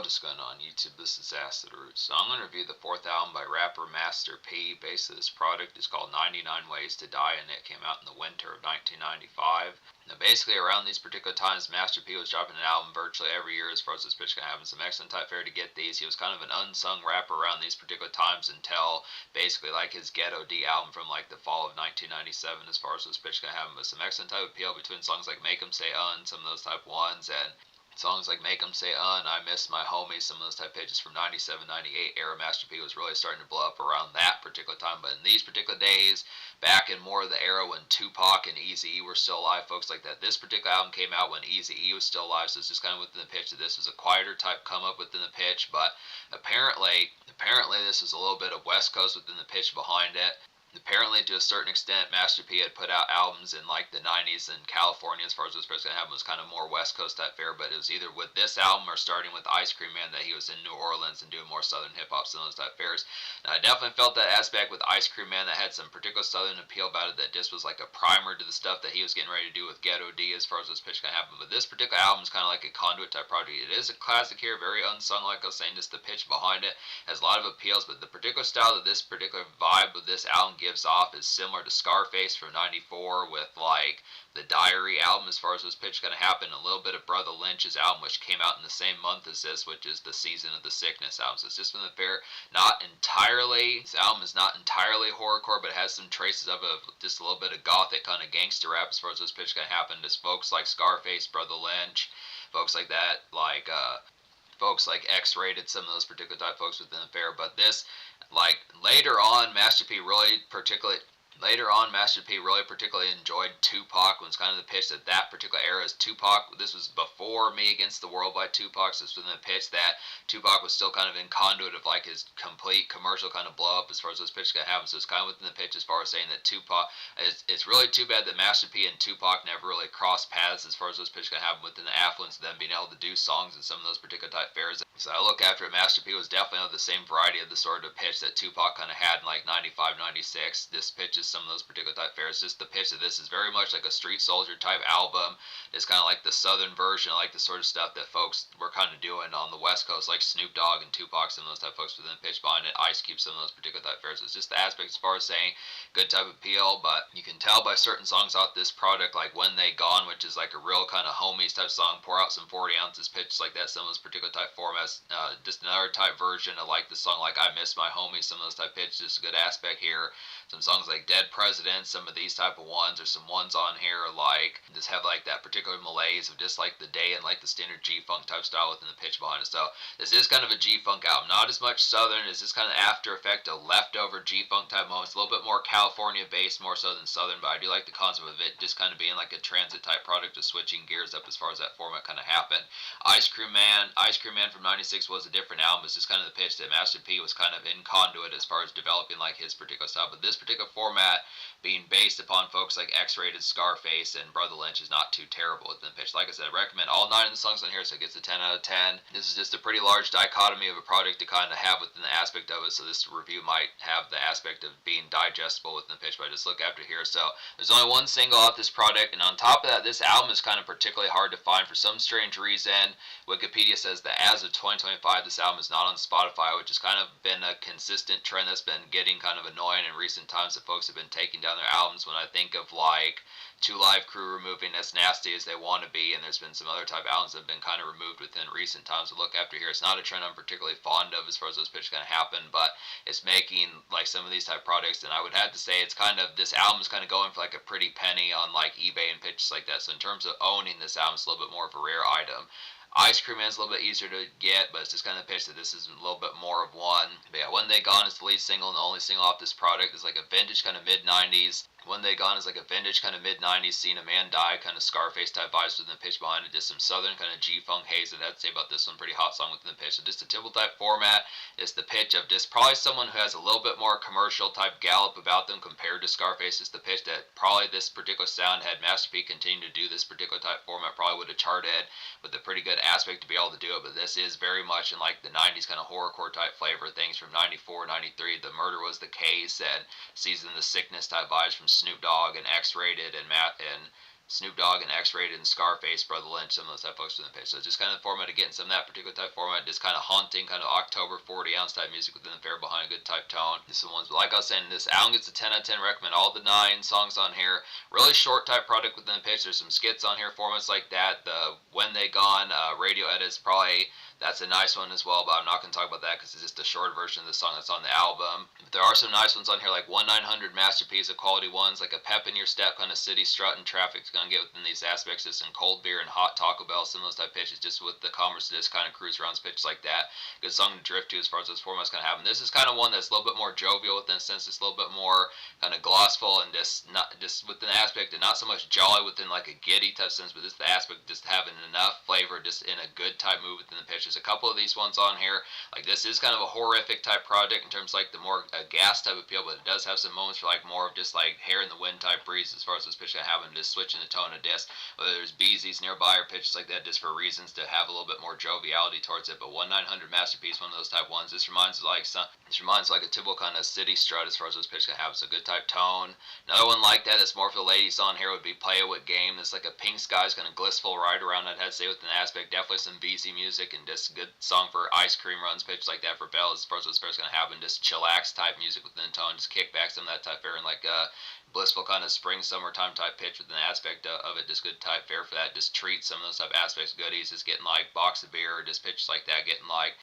what is going on YouTube? This is Acid Roots. So I'm going to review the fourth album by rapper Master P. Basically this product is called 99 Ways to Die and it came out in the winter of 1995. Now basically around these particular times Master P was dropping an album virtually every year as far as this bitch can having some excellent type fare to get these. He was kind of an unsung rapper around these particular times until basically like his Ghetto D album from like the fall of 1997 as far as this bitch can have with some excellent type appeal between songs like Make 'Em Say and some of those type ones, and songs like Make 'Em Say and I Miss My Homies, some of those type pages from 97, 98 era. Master P was really starting to blow up around that particular time. But in these particular days, back in more of the era when Tupac and Eazy-E were still alive, folks like that, this particular album came out when Eazy-E was still alive, so it's just kind of within the pitch that this was a quieter type come up within the pitch. But apparently this is a little bit of West Coast within the pitch behind it. Apparently, to a certain extent, Master P had put out albums in like the 90s in California as far as this person had was kind of more West Coast type fare, but it was either with this album or starting with Ice Cream Man that he was in New Orleans and doing more Southern hip hop, some of those type fares. Now, I definitely felt that aspect with Ice Cream Man that had some particular Southern appeal about it, that just was like a primer to the stuff that he was getting ready to do with Ghetto D as far as this pitch can happen. But this particular album is kind of like a conduit type project. It is a classic here, very unsung, like I was saying, just the pitch behind it has a lot of appeals, but the particular style that this particular vibe of this album gives off is similar to Scarface from 94 with like the Diary album as far as this pitch going to happen, a little bit of Brother Lynch's album which came out in the same month as this, which is the Season of the Sickness album. So it's just been the fair, not entirely, this album is not entirely horrorcore, but it has some traces of just a little bit of gothic kind of gangster rap as far as this pitch going to happen. Just folks like Scarface, Brother Lynch, folks like that, like folks like X-Rated, some of those particular type folks within the fair. But this, like later on, Master P really particularly enjoyed Tupac. When it's kind of the pitch that particular era is Tupac. This was before Me Against the World by Tupac, so it's within the pitch that Tupac was still kind of in conduit of like his complete commercial kind of blow up as far as those pitches can happen. So it's kind of within the pitch as far as saying that Tupac, it's really too bad that Master P and Tupac never really crossed paths as far as those pitches can happen within the affluence of them being able to do songs in some of those particular type fairs. So I look after it, Master P was definitely of the same variety of the sort of pitch that Tupac kind of had in like 95, 96. This pitch is some of those particular type fairs. Just the pitch of this is very much like a Street Soldier type album. It's kind of like the southern version, like the sort of stuff that folks were kind of doing on the West Coast, like Snoop Dogg and Tupac, some of those type folks within the pitch behind it. Ice Cube, some of those particular type fairs. It's just the aspect as far as saying good type of appeal, but you can tell by certain songs off this product, like When They Gone, which is like a real kind of homies type song, Pour Out Some 40 Ounces pitch like that, some of those particular type formats. Just another type version of like the song like I Miss My Homies, some of those type pitches, just a good aspect here. Some songs like Dead President, some of these type of ones, or some ones on here like just have like that particular malaise of just like the day and like the standard G-Funk type style within the pitch behind it. So this is kind of a G-Funk album, not as much Southern, it's just kind of after effect of leftover G-Funk type moments, a little bit more California based more so than Southern, but I do like the concept of it just kind of being like a transit type product of switching gears up as far as that format kind of happened. Ice Cream Man from 96 was a different album. It's just kind of the pitch that Master P was kind of in conduit as far as developing like his particular style, but this particular format being based upon folks like X-Rated, Scarface, and Brother Lynch is not too terrible within the pitch. Like I said, I recommend all 9 of the songs on here, so it gets a 10 out of 10. This is just a pretty large dichotomy of a product to kind of have within the aspect of it, so this review might have the aspect of being digestible within the pitch, but I just look after here. So there's only one single off this product, and on top of that, this album is kind of particularly hard to find for some strange reason. Wikipedia says that as of 2025, this album is not on Spotify, which has kind of been a consistent trend that's been getting kind of annoying in recent times, that folks have been taking down their albums. When I think of like Two Live Crew removing As Nasty As They Want to Be, and there's been some other type of albums that have been kind of removed within recent times. To look after here, it's not a trend I'm particularly fond of as far as those pitches going to happen, but it's making like some of these type products, and I would have to say it's kind of, this album is kind of going for like a pretty penny on like eBay and pitches like that. So in terms of owning this album, it's a little bit more of a rare item. Ice Cream Man is a little bit easier to get, but it's just kind of the pitch that this is a little bit more of one. But yeah, When They Gone is the lead single and the only single off this product. It's like a vintage kind of mid-90s. When They Gone is like a vintage kind of mid-90s, Seen a Man Die, kind of Scarface type vibes within the pitch behind it. Just some southern kind of G-Funk haze that I'd say about this one. Pretty hot song within the pitch. So just a typical type format. It's the pitch of just probably someone who has a little bit more commercial type gallop about them compared to Scarface. It's the pitch that probably this particular sound, had Master P continued to do this particular type format, probably would have charted with a pretty good aspect to be able to do it. But this is very much in like the 90s kind of horrorcore type flavor. Things from 94, 93, The Murder Was the Case, and Season of the Sickness type vibes from Snoop Dogg and X-Rated and Snoop Dogg and X-Rated and Scarface, Brother Lynch, some of those type folks within the pitch. So just kind of the format of getting some of that particular type format, just kind of haunting, kind of October 40-ounce type music within the fair behind a good type tone. Just some ones, but like I was saying, this album gets a 10 out of 10. Recommend all the 9 songs on here. Really short type product within the pitch. There's some skits on here, formats like that. The When They Gone radio edits, probably that's a nice one as well, but I'm not going to talk about that because it's just a short version of the song that's on the album. But there are some nice ones on here, like 1-900 Masterpiece of quality ones, like a pep in your step kind of city strut and traffic's going to get within these aspects. Just some cold beer and hot Taco Bell, some of those type pitches, just with the commerce disc kind of cruise around pitches like that. Good song to drift to as far as those formats kind of happen. This is kind of one that's a little bit more jovial within a sense, just a little bit more kind of glossful and just not just within the aspect of not so much jolly within like a giddy type sense, but just the aspect of just having enough flavor just in a good type mood within the pitch. There's a couple of these ones on here. Like this is kind of a horrific type project in terms of like the more gas type appeal, but it does have some moments for like more of just like hair in the wind type breeze as far as this pitch can happen, just switching the tone of disc, whether there's beesies nearby or pitches like that, just for reasons to have a little bit more joviality towards it. But 1-900 Masterpiece, one of those type ones. This reminds like a typical kind of city strut as far as this pitch can have. It's a good type tone. Another one like that that's more for the ladies on here would be Play It With Game. It's like a Pink Skies kind of blissful ride around. I'd have to say within the aspect, definitely some beasy music and just a good song for ice cream runs, pitch like that for Belle as far as what's going to happen. Just chillax type music within the tone, just kick back some of that type fare and like blissful kind of spring summertime type pitch with an aspect of it, just good type fare for that. Just treat some of those type aspects, goodies, just getting like box of beer or just pitches like that, getting like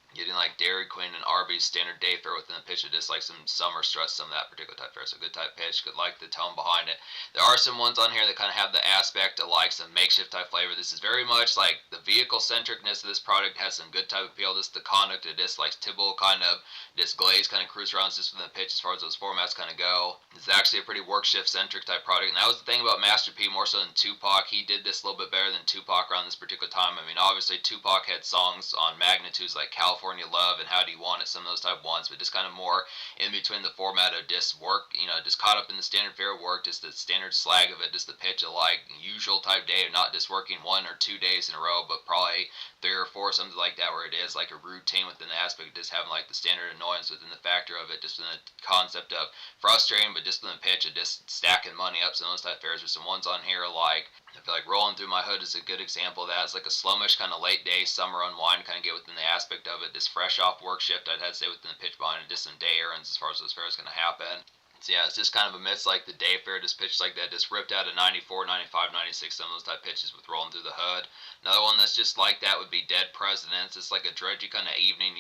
Dairy Queen and Arby's standard day fare within the pitch of just like some summer stress, some of that particular type fare. So good type pitch, good like the tone behind it. There are some ones on here that kind of have the aspect of like some makeshift type flavor. This is very much like the vehicle centricness of this product has some good type appeal. This the conduct of this like typical kind of this glaze kind of cruise around just within the pitch as far as those formats kind of go. It's actually a pretty work shift centric type product, and that was the thing about Master P more so than Tupac. He did this a little bit better than Tupac around this particular time. I mean, obviously Tupac had songs on magnitudes like California Love and How Do You Want It, some of those type ones, but just kind of more in between the format of just work, just caught up in the standard fare work, just the standard slag of it, just the pitch of like usual type day of not just working 1 or 2 days in a row, but probably 3 or 4, something like that, where it is like a routine within the aspect of just having like the standard annoyance within the factor of it, just in the concept of frustrating, but just in the pitch of just stacking money up. Some of those type fares. There's some ones on here like I feel like Rolling Through My Hood is a good example of that. It's like a slowish kind of late day summer unwind, kind of get within the aspect of it. Just fresh off work shift, I'd have to say within the pitch behind it, just some day errands as far as those fares going to happen. So yeah, it's just kind of amidst like the day fare, just pitches like that, just ripped out of 94, 95, 96, some of those type pitches with Rolling Through the Hood. Another one that's just like that would be Dead Presidents. It's like a drudgy kind of evening.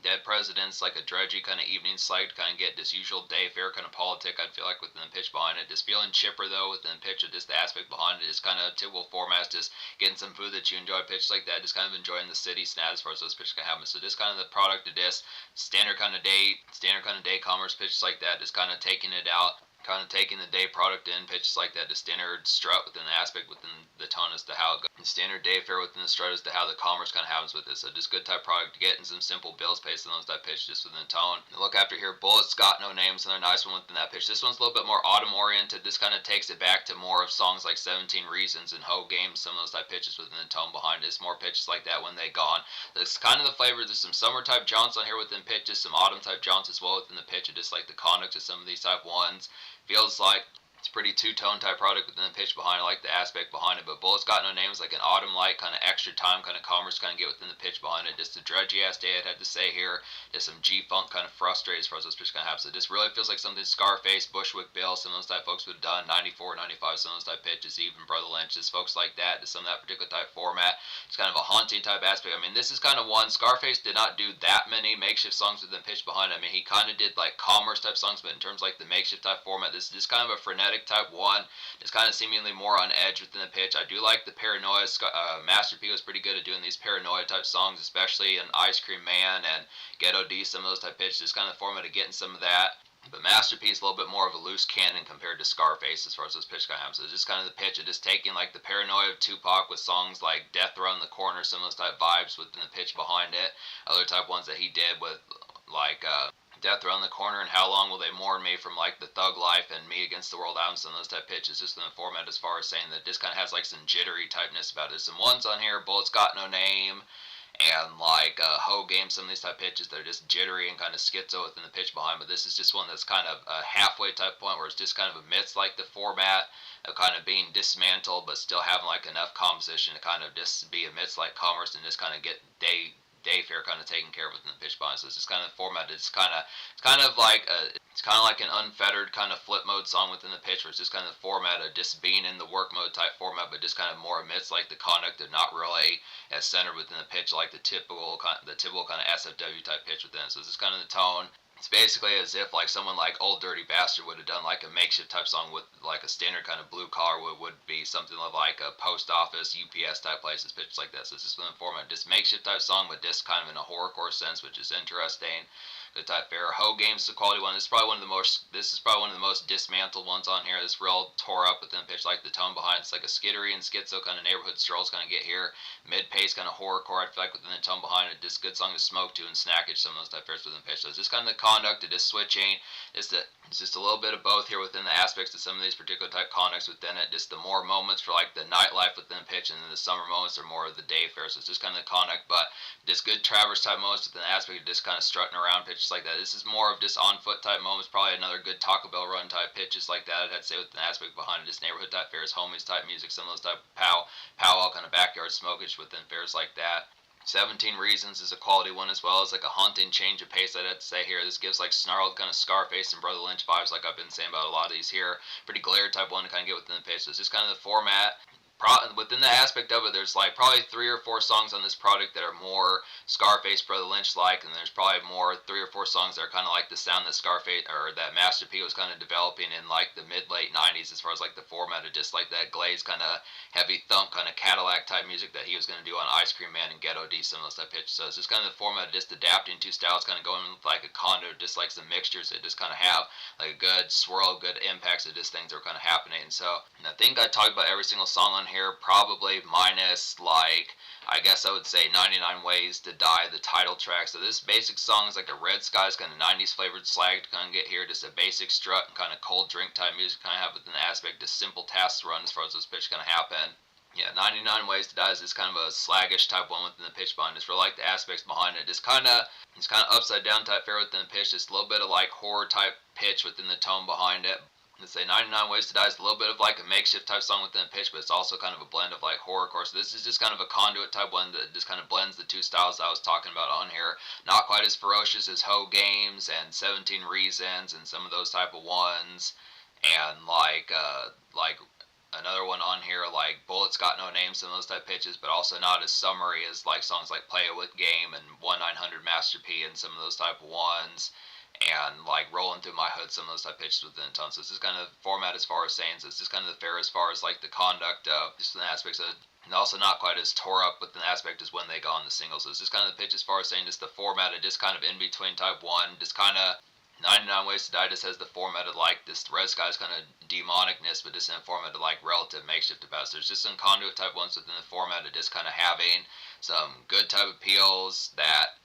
Dead Presidents, like a drudgy kind of evening slide to kind of get this usual day fare kind of politic, I'd feel like within the pitch behind it. Just feeling chipper though within the pitch, of just the aspect behind it is kind of typical formats, just getting some food that you enjoy, pitch like that, just kind of enjoying the city snap as far as those pitches can happen. So just kind of the product of this standard kind of day commerce pitches like that, just kind of taking it out. Kind of taking the day product in, pitches like that, the standard strut within the aspect within the tone as to how it goes. Standard day fare within the strut as to how the commerce kind of happens with this. So just good type product to get in some simple bills based on those type pitches just within the tone. And look after here, Bullets Got No Names, another nice one within that pitch. This one's a little bit more autumn oriented. This kind of takes it back to more of songs like 17 Reasons and Ho Games, some of those type pitches within the tone behind it. It's more pitches like that When They Gone. That's kind of the flavor. There's some summer type jaunts on here within pitches, some autumn type jaunts as well within the pitch, and just like the conduct of some of these type ones. Feels like it's a pretty two-tone type product within the pitch behind it. I like the aspect behind it, but Bullets Got No Names, like an autumn light kind of extra time kind of commerce kind of get within the pitch behind it. Just a drudgy ass day, I'd have to say here. Just some G-funk kind of frustrated as far as those pitches kind of happen. So it just really feels like something Scarface, Bushwick Bill, some of those type folks would have done. 94, 95, some of those type pitches, even Brother Lynch, just folks like that. Just some of that particular type format. It's kind of a haunting type aspect. I mean, this is kind of one. Scarface did not do that many makeshift songs within the pitch behind it. I mean, he kind of did like commerce type songs, but in terms of like the makeshift type format, this is just kind of a frenetic type one. It's kind of seemingly more on edge within the pitch. I do like the Paranoia. Master P was pretty good at doing these Paranoia type songs, especially in Ice Cream Man and Ghetto D, some of those type pitches. Just kind of the format of getting some of that. But Master P is a little bit more of a loose cannon compared to Scarface as far as those pitch kind of happen. So it's just kind of the pitch of just taking like the Paranoia of Tupac with songs like Death Around the Corner, some of those type vibes within the pitch behind it. Other type ones that he did with like Death Around the Corner and How Long Will They Mourn Me from like the Thug Life and Me Against the World albums and those type pitches, just in the format as far as saying that this kind of has like some jittery typeness about it. Some ones on here, Bullets Got No Name, and like hoe game, some of these type pitches they're just jittery and kind of schizo within the pitch behind, but this is just one that's kind of a halfway type point where it's just kind of amidst like the format of kind of being dismantled but still having like enough composition to kind of just be amidst like commerce and just kind of get day fare kind of taken care of within the pitch behind. So it's just kind of format. It's kind of like an unfettered kind of flip mode song within the pitch, where it's just kind of the format of just being in the work mode type format, but just kind of more amidst like the conduct of not really as centered within the pitch like the typical kind of SFW type pitch within. So this is kind of the tone. It's basically as if like someone like Old Dirty Bastard would have done like a makeshift type song with like a standard kind of blue collar would be something like a post office UPS type places pitched like this. So it's just in the format, just makeshift type song, but just kind of in a horrorcore sense, which is interesting. The type fair. Hoe Games is a quality one. This is probably one of the most dismantled ones on here. This real tore up within the pitch, like the tone behind. It's like a skittery and schizo kind of neighborhood strolls kind of get here. Mid pace kind of horrorcore. I feel like within the tone behind it, just good song to smoke to and snackage some of those type fairs within the pitch. So it's just kind of the conduct of just switching. It's just a little bit of both here within the aspects of some of these particular type conducts within it. Just the more moments for like the nightlife within the pitch, and then the summer moments are more of the day fair. So it's just kind of the conduct, but just good traverse type moments within the aspect of just kind of strutting around pitches like that. This is more of just on foot type moments. Probably another good Taco Bell run type pitches like that. I'd say with an aspect behind it, just neighborhood type fairs, homies type music, some of those type of powwow kind of backyard smokage within fairs like that. 17 Reasons is a quality one as well. It's like a haunting change of pace, I'd have to say here. This gives like snarled kind of Scarface and Brother Lynch vibes, like I've been saying about a lot of these here. Pretty glare type one to kind of get within the pace. So it's just kind of the format. Within the aspect of it, there's like probably 3 or 4 songs on this product that are more Scarface, Brother Lynch like, and there's probably more 3 or 4 songs that are kind of like the sound that Scarface or that Master P was kind of developing in like the mid late 90s, as far as like the format of just like that glazed kind of heavy thump kind of Cadillac type music that he was going to do on Ice Cream Man and Ghetto D, some of those type pitches. So it's just kind of the format of just adapting two styles, kind of going with like a condo, just like some mixtures that just kind of have like a good swirl, good impacts of just things that are kind of happening. So and I think I talked about every single song on here, probably minus like I guess I would say 99 Ways to Die, the title track. So this basic song is like a Red Skies kind of 90s flavored slag to kind of get here. Just a basic strut and kind of cold drink type music kind of have within the aspect of simple tasks to run as far as this pitch kind of happen. Yeah, 99 Ways to Die is just kind of a slaggish type one within the pitch behind. Just for like the aspects behind it. It's kind of upside down type fair within the pitch. Just a little bit of like horror type pitch within the tone behind it. Let's say 99 Ways to Die is a little bit of like a makeshift type song within the pitch, but it's also kind of a blend of like horrorcore. So this is just kind of a conduit type one that just kind of blends the two styles I was talking about on here. Not quite as ferocious as Hoe Games and 17 Reasons and some of those type of ones. And like another one on here like Bullets Got No Name, some of those type pitches, but also not as summary as like songs like Play It With Game and 1-900 Master P and some of those type of ones, and like Rolling Through My Hood, some of those type pitches within the tone. So this is kind of format as far as saying, so it's just kind of the fair as far as like the conduct of just the aspects of, and also not quite as tore up with an aspect as when they got on the singles. So it's just kind of the pitch as far as saying just the format of just kind of in between type one, just kind of 99 Ways to Die just has the format of like this Red Skies kind of demonicness, but just in the format of like relative makeshift about. So there's just some conduit type ones within the format of just kind of having some good type appeals that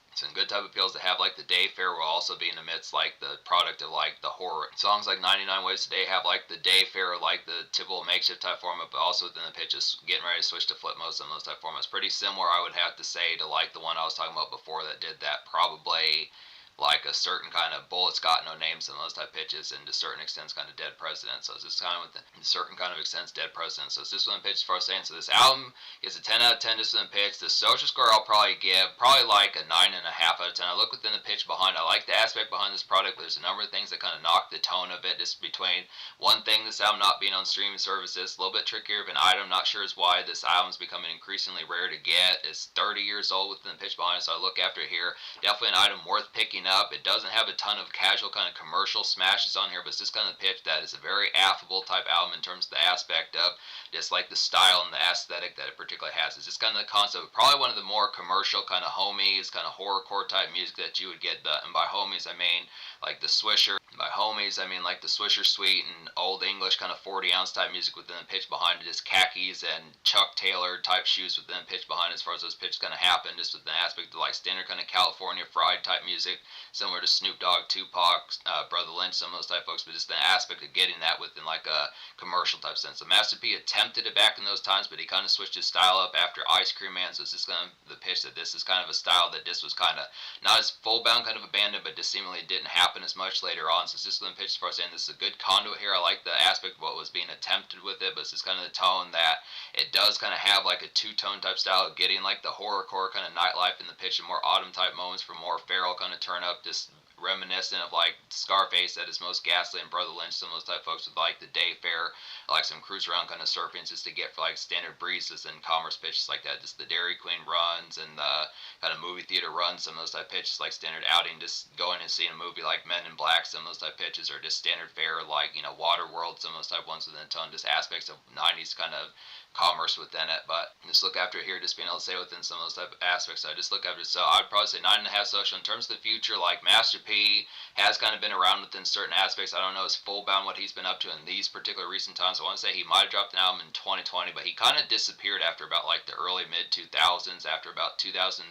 have like the day fair will also be in the midst like the product of like the horror songs. Like 99 Ways Today have like the day fair like the typical makeshift type format, but also within the pitches getting ready to switch to flip mode, some of those type formats. Pretty similar, I would have to say, to like the one I was talking about before that did that, probably like a certain kind of Bullets Got No Names and those type pitches, and to certain extents kind of Dead President. So it's just kind of with a certain kind of extents Dead President. So it's just one pitch as far as saying. So this album is a 10 out of 10 just within the pitch. The social score I'll probably give probably like a 9.5 out of 10. I look within the pitch behind. I like the aspect behind this product, but there's a number of things that kind of knock the tone of it. Just between one thing, this album not being on streaming services, a little bit trickier of an item. Not sure is why this album's becoming increasingly rare to get. It's 30 years old within the pitch behind it, so I look after it here. Definitely an item worth picking up. It doesn't have a ton of casual kind of commercial smashes on here, but it's just kind of the pitch that is a very affable type album in terms of the aspect of just like the style and the aesthetic that it particularly has. It's just kind of the concept of probably one of the more commercial kind of homies, kind of horrorcore type music that you would get. And by homies, I mean like the Swisher. By homies, I mean like the Swisher Suite and old English kind of 40-ounce type music within the pitch behind it. Just khakis and Chuck Taylor type shoes within the pitch behind it, as far as those pitches kind of happen. Just with the aspect of like standard kind of California fried type music similar to Snoop Dogg, Tupac, Brother Lynch, some of those type folks, but just the aspect of getting that within like a commercial type sense. So Master P attempted it back in those times, but he kind of switched his style up after Ice Cream Man. So it's just kind of the pitch that this is kind of a style that this was kind of not as full bound kind of abandoned, but just seemingly didn't happen as much later on. So it's just going to pitch as far as saying this is a good conduit here. I like the aspect of what was being attempted with it, but it's just kind of the tone that it does kind of have like a two-tone type style of getting like the horrorcore kind of nightlife in the pitch and more autumn type moments for more feral kind of turn up, just reminiscent of like Scarface at his most ghastly and Brother Lynch, some of those type folks with like the day fare, like some cruise around kind of surfing just to get for like standard breezes and commerce pitches like that. Just the Dairy Queen runs and the kind of movie theater runs, some of those type pitches like standard outing, just going and seeing a movie like Men in Black, some of those type pitches, or just standard fare like, you know, Waterworld, some of those type ones within a ton, just aspects of 90s kind of commerce within it. But just look after here, just being able to say within some of those type of aspects. So I just look after. So I'd probably say 9.5 social. In terms of the future, like Master P has kind of been around within certain aspects. I don't know his full bound what he's been up to in these particular recent times. I want to say he might have dropped an album in 2020, but he kind of disappeared after about like the early mid 2000s, after about 2005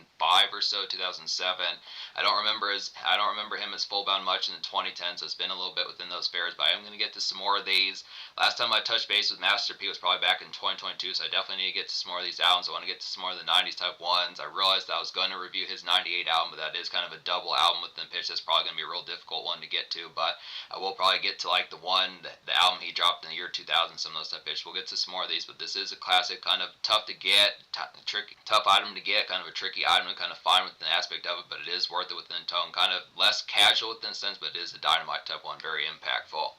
or so, 2007. I don't remember him as full bound much in the 2010s. So it's been a little bit within those fairs, but I am going to get to some more of these. Last time I touched base with Master P was probably back in 2022, so I definitely need to get to some more of these albums. I want to get to some more of the 90s type ones. I realized that I was going to review his 98 album, but that is kind of a double album within pitch. That's probably going to be a real difficult one to get to, but I will probably get to like the album he dropped in the year 2000, some of those type pitch. We'll get to some more of these, but this is a classic, kind of tough to get, tough item to get, kind of a tricky item to kind of find within the aspect of it, but it is worth it within tone. Kind of less casual within a sense, but it is a dynamite type one, very impactful.